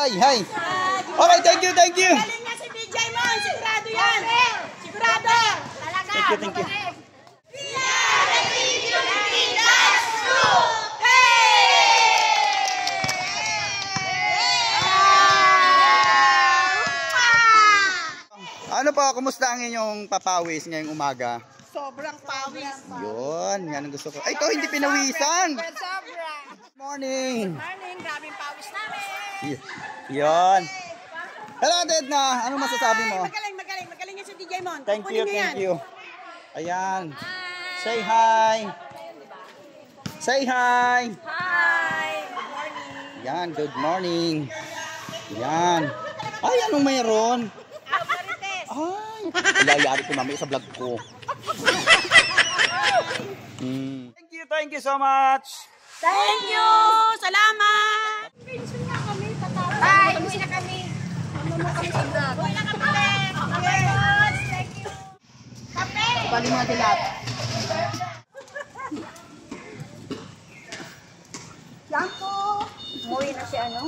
Hi, hi. Okay, thank you, thank you. Galing nga si DJ mo, sigurado yan. Sigurado. Talaga. Thank you, thank you. Ano po, kumusta ang inyong papawis ngayong umaga? Sobrang pawis. Yun, yan ang gusto ko. Ay, ito hindi pinawisan. Sobra. Morning. Morning, grabing pawis namin. Yun. Hello, Edna. Ano masasabi mo? Magaling yan si DJ Mon. Thank you, Kukunin niyo thank yan. you. Ayan. Say hi. Say hi. Hi. Good morning. Yan, good morning. Yan. Ay, anong mayroon? Marites. Ay, ilayari ko mamaya sa vlog ko. Thank you so much. Thank you. Salamat. Bye. Uwi na kami. Uwi na kami. Thank you. Kape. Bali mga dilat. Yan po. Umuwi na si ano?